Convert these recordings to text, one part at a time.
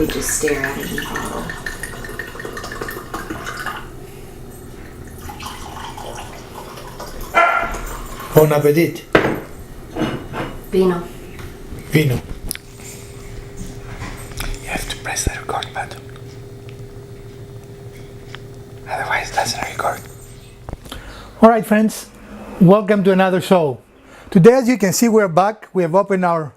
We just stare at it and follow. Bon appetit. Vino. Vino. You have to press the record button. Otherwise, it doesn't record. Alright, friends. Welcome to another show. Today, as you can see, we're back. We have opened our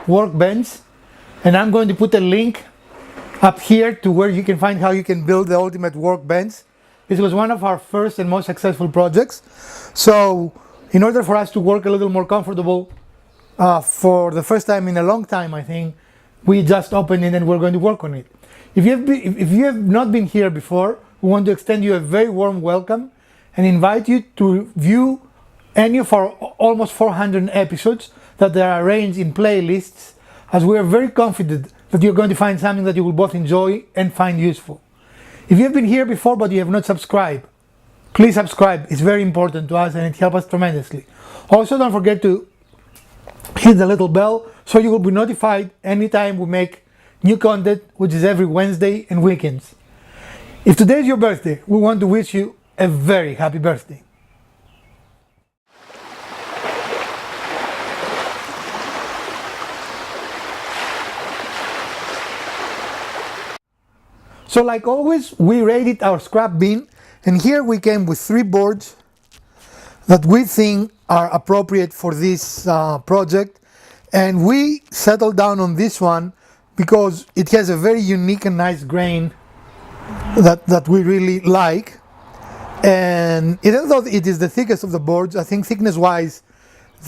workbench. And I'm going to put a link up here to where you can find how you can build the ultimate workbench. This was one of our first and most successful projects. So, in order for us to work a little more comfortable, for the first time in a long time, I think, we just opened it and we're going to work on it. If you have not been here before, we want to extend you a very warm welcome and invite you to view any of our almost 400 episodes that are arranged in playlists, as we are very confident that you're going to find something that you will both enjoy and find useful. If you have been here before but you have not subscribed, please subscribe. It's very important to us and it helps us tremendously. Also, don't forget to hit the little bell so you will be notified anytime we make new content, which is every Wednesday and weekends. If today is your birthday, we want to wish you a very happy birthday. So like always, we rated our scrap bin, and here we came with 3 boards that we think are appropriate for this project, and we settled down on this one because it has a very unique and nice grain that we really like. And even though it is the thickest of the boards, I think thickness wise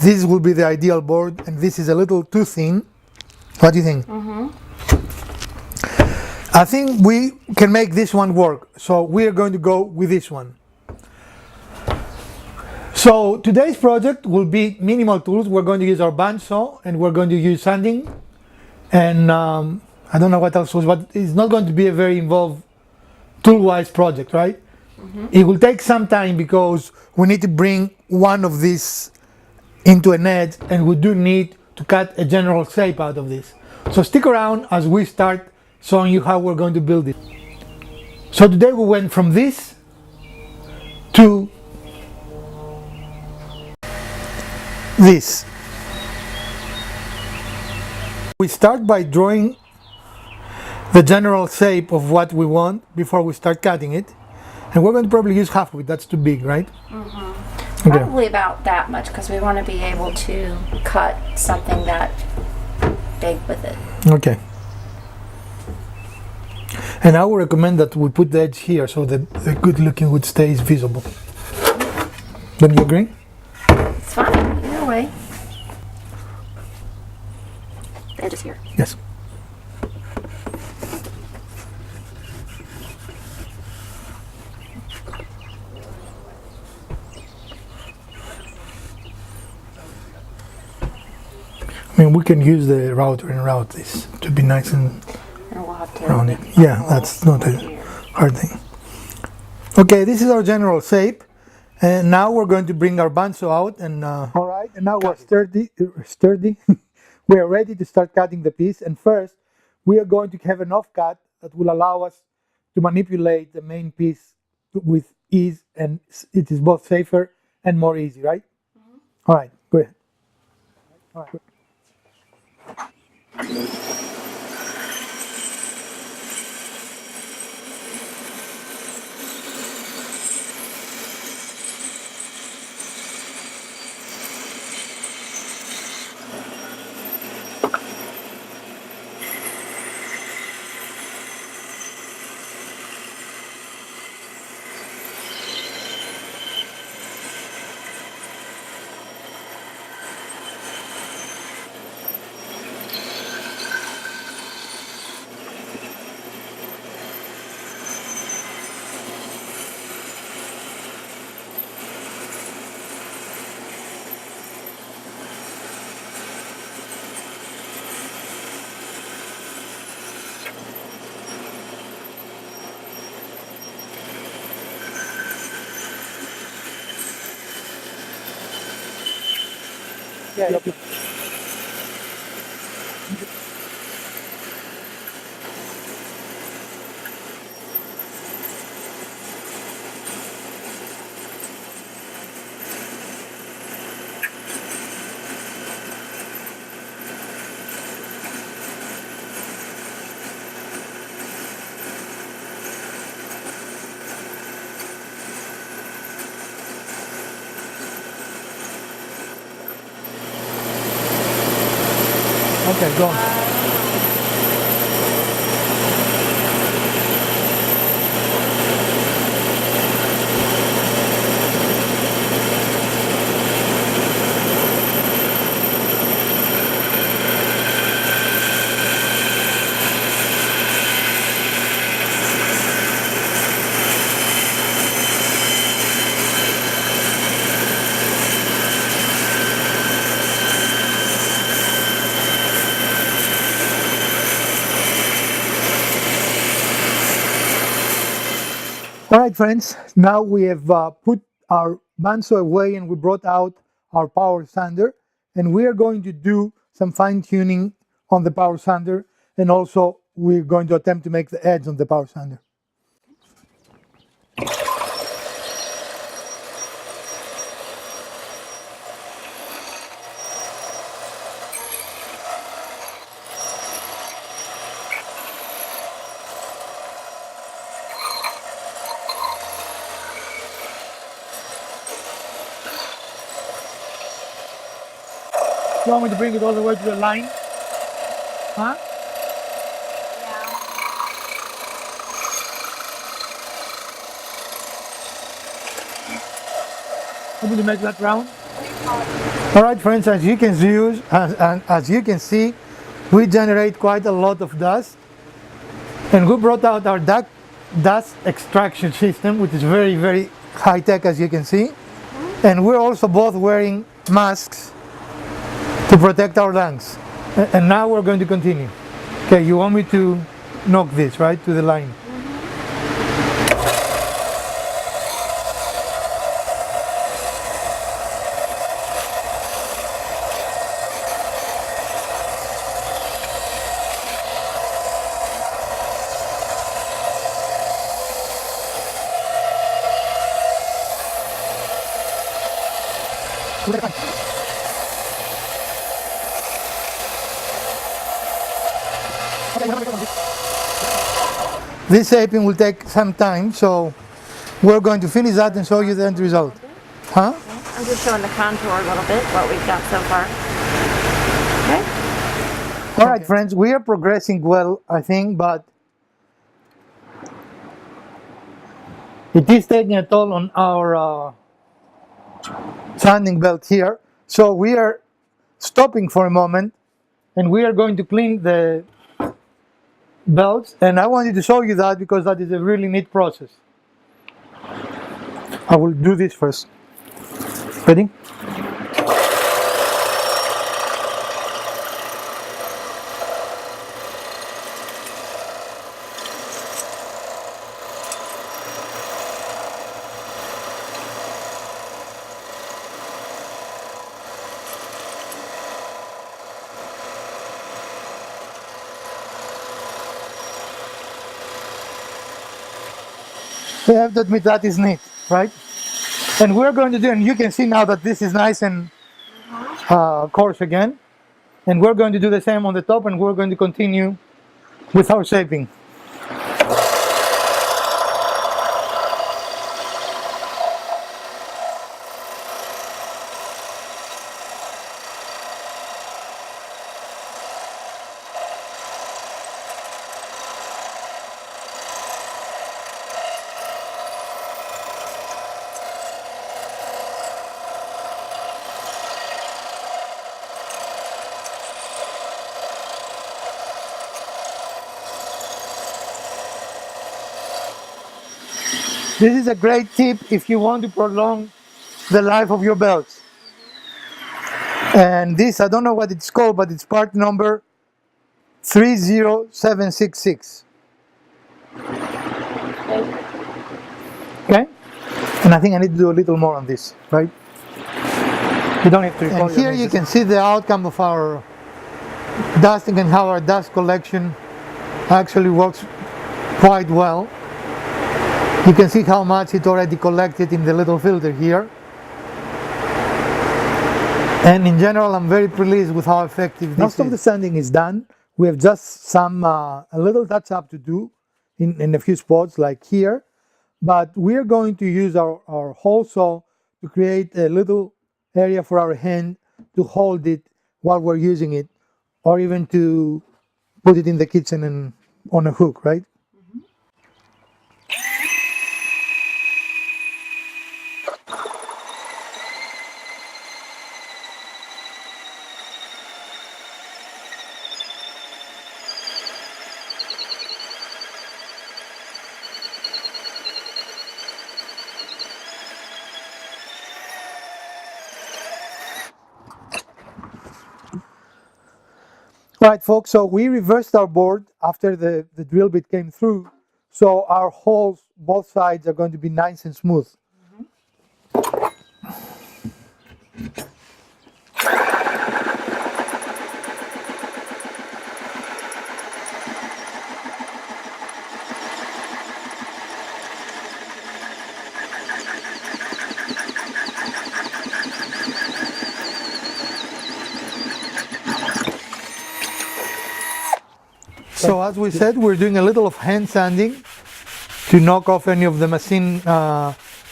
this will be the ideal board, and this is a little too thin. What do you think? I think we can make this one work, so we are going to go with this one. So today's project will be minimal tools. We're going to use our bandsaw and we're going to use sanding, and I don't know what else was, but it's not going to be a very involved tool-wise project, right? It will take some time because we need to bring one of these into an edge, and we do need to cut a general shape out of this. So stick around as we start showing you how we're going to build it. So today we went from this to this. We start by drawing the general shape of what we want before we start cutting it, and we're going to probably use half of it. That's too big, right? Okay. Probably about that much, because we want to be able to cut something that big with it. Okay. And I would recommend that we put the edge here so that the good looking wood stays visible. Don't you agree? It's fine, either way. The edge is here. Yes. I mean, we can use the router and route this to be nice and We'll have to rounded. Yeah, that's not a hard thing. Okay, this is our general shape, and now we're going to bring our bandsaw out, and all right, and now we're sturdy. We are ready to start cutting the piece, and first we are going to have an offcut that will allow us to manipulate the main piece with ease, and it is both safer and more easy, right? All right, go ahead. All right. Okay, go. All right, friends, now we have put our bandsaw away and we brought out our power sander, and we are going to do some fine tuning on the power sander, and also we're going to attempt to make the edge on the power sander. You want me to bring it all the way to the line? Huh? I'm going to make that round. All right, friends, as you can see, we generate quite a lot of dust, and we brought out our dust extraction system, which is very, very high tech, as you can see. And we're also both wearing masks to protect our lungs. And now we're going to continue. Okay, you want me to knock this, right, to the line? This shaping will take some time, so we're going to finish that and show you the end result. Huh? I'm just showing the contour a little bit, what we've got so far. Okay. All right, friends, we are progressing well, I think, but it is taking a toll on our sanding belt here. So we are stopping for a moment, and we are going to clean the belts, and I wanted to show you that because that is a really neat process. I will do this first. Ready? I have to admit that is neat, right? And we're going to do, and you can see now that this is nice and coarse again. And we're going to do the same on the top, and we're going to continue with our shaping. This is a great tip if you want to prolong the life of your belts. And this, I don't know what it's called, but it's part number 30766. Okay? And I think I need to do a little more on this, right? You don't have to record. And here you can see the outcome of our dusting and how our dust collection actually works quite well. You can see how much it already collected in the little filter here. And in general, I'm very pleased with how effective this is. Most of the sanding is done. We have just some a little touch up to do in a few spots like here. But we're going to use our hole saw to create a little area for our hand to hold it while we're using it or even to put it in the kitchen and on a hook, right? Right, folks, so we reversed our board after the drill bit came through, so our holes, both sides, are going to be nice and smooth. So as we said, we're doing a little of hand sanding to knock off any of the machine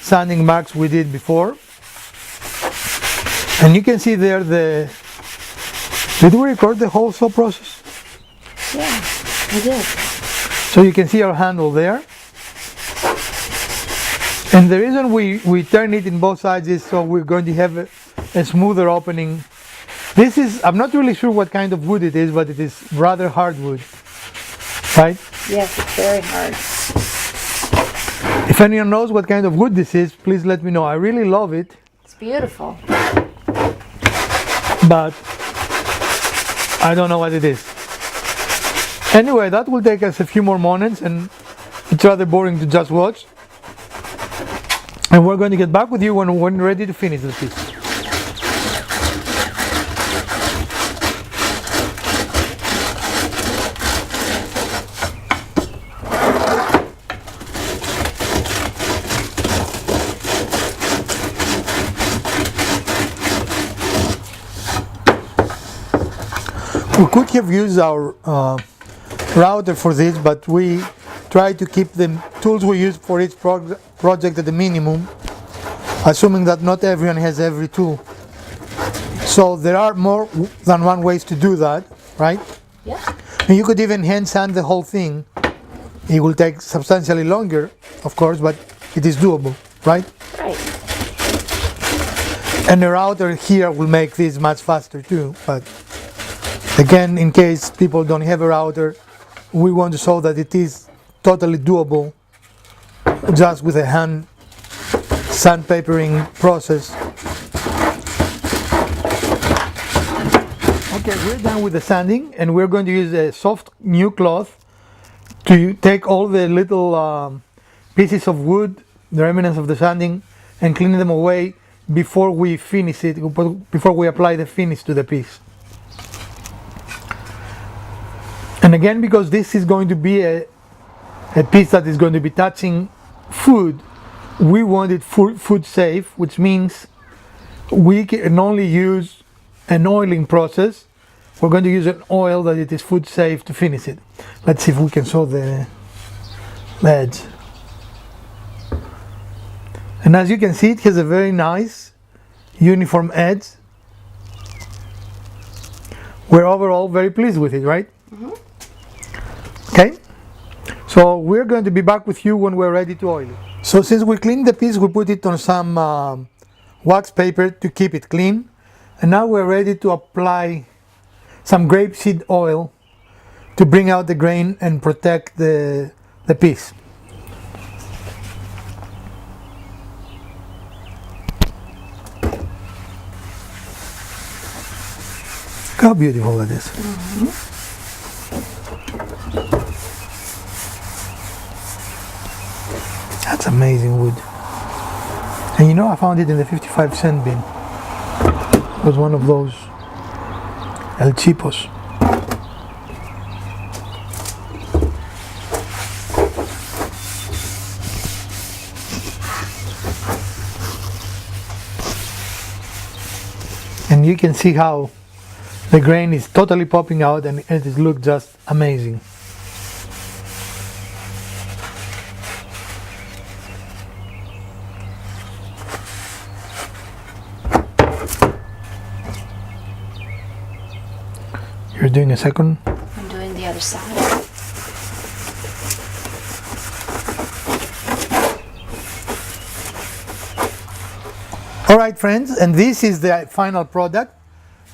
sanding marks we did before. And you can see there did we record the whole saw process? Yeah, we did. So you can see our handle there. And the reason we turn it in both sides is so we're going to have a smoother opening. This is, I'm not really sure what kind of wood it is, but it is rather hardwood, right? Yes, it's very hard. If anyone knows what kind of wood this is, please let me know. I really love it. It's beautiful. But I don't know what it is. Anyway, that will take us a few more moments and it's rather boring to just watch. And we're going to get back with you when we're ready to finish the piece. We could have used our router for this, but we try to keep the tools we use for each project at the minimum, assuming that not everyone has every tool. So there are more than one ways to do that, right? Yeah. And you could even hand sand the whole thing. It will take substantially longer, of course, but it is doable, right? Right. And the router here will make this much faster too, but again, in case people don't have a router, we want to show that it is totally doable just with a hand sandpapering process. Okay, we're done with the sanding and we're going to use a soft new cloth to take all the little pieces of wood, the remnants of the sanding, and clean them away before we finish it, before we apply the finish to the piece. And again, because this is going to be a piece that is going to be touching food, we want it food safe, which means we can only use an oiling process. We're going to use an oil that it is food safe to finish it. Let's see if we can show the edge. And as you can see, it has a very nice uniform edge. We're overall very pleased with it, right? Mm-hmm. Okay, so we're going to be back with you when we're ready to oil it. So since we cleaned the piece, we put it on some wax paper to keep it clean. And now we're ready to apply some grapeseed oil to bring out the grain and protect the piece. Look how beautiful it is. Mm-hmm. That's amazing wood. And you know, I found it in the 55-cent bin. It was one of those El Chipos. And you can see how the grain is totally popping out and it looks just amazing. You're doing a second. I'm doing the other side. All right, friends, and this is the final product.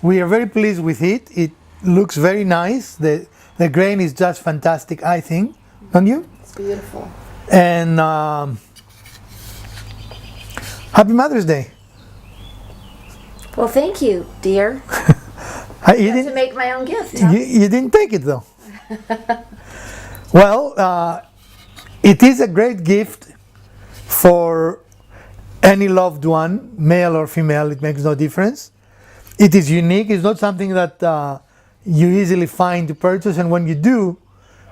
We are very pleased with it. It looks very nice. The grain is just fantastic, I think. Don't you? It's beautiful. And happy Mother's Day. Well, thank you, dear. You I had to didn't, make my own gift. Huh? you didn't take it though. Well, it is a great gift for any loved one, male or female, it makes no difference. It is unique. It's not something that you easily find to purchase, and when you do,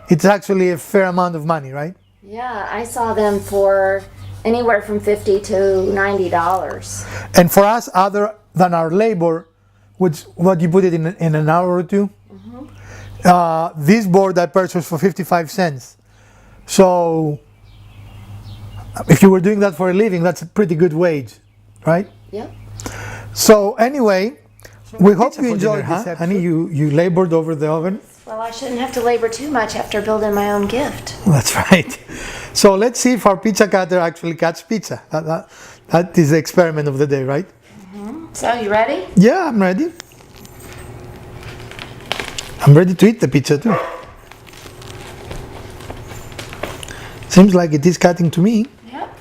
it's actually a fair amount of money, right? Yeah, I saw them for anywhere from $50 to $90. And for us, other than our labor, which what you put it in an hour or two, this board I purchased for 55 cents. So if you were doing that for a living, that's a pretty good wage, right? Yep. So anyway, we hope you enjoyed this episode. Honey, you labored over the oven. Well, I shouldn't have to labor too much after building my own gift. That's right. So let's see if our pizza cutter actually cuts pizza. That is the experiment of the day, right? So, you ready? Yeah, I'm ready. I'm ready to eat the pizza too. Seems like it is cutting to me. Yep.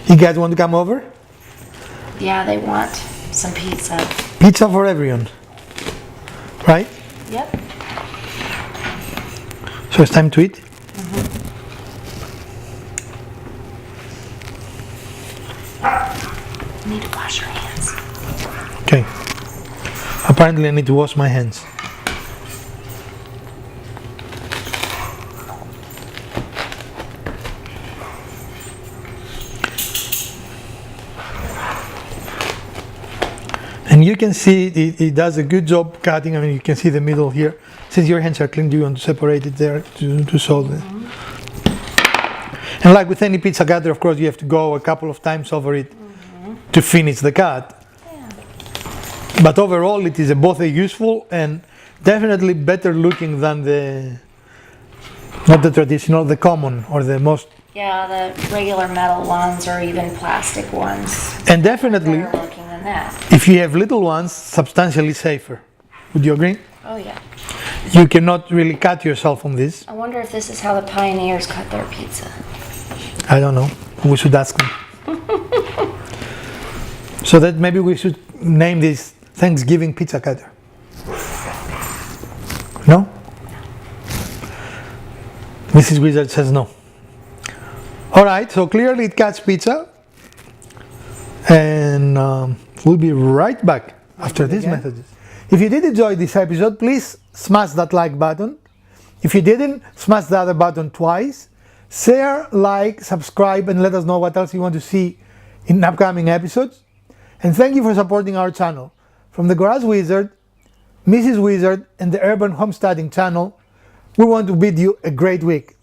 You guys want to come over? Yeah, they want some pizza. Pizza for everyone. Right? Yep. So it's time to eat? You need to wash your hands. Okay. Apparently I need to wash my hands. And you can see it does a good job cutting. I mean, you can see the middle here. Since your hands are clean, do you want to separate it there to solve it? And like with any pizza cutter, of course, you have to go a couple of times over it to finish the cut. Yeah. But overall, it is both a useful and definitely better looking than not the traditional, the common or the most. Yeah, the regular metal ones or even plastic ones. And definitely, Better looking than that. if you have little ones, substantially safer. Would you agree? Oh, yeah. You cannot really cut yourself on this. I wonder if this is how the pioneers cut their pizza. I don't know. We should ask them. So that maybe we should name this Thanksgiving pizza cutter. No? Mrs. Wizard says no. Alright, so clearly it cuts pizza. And we'll be right back after these messages. If you did enjoy this episode, please smash that like button. If you didn't, smash the other button twice. Share, like, subscribe, and let us know what else you want to see in upcoming episodes. And thank you for supporting our channel. From the Garage Wizard, Mrs. Wizard, and the Urban Homesteading channel, we want to bid you a great week.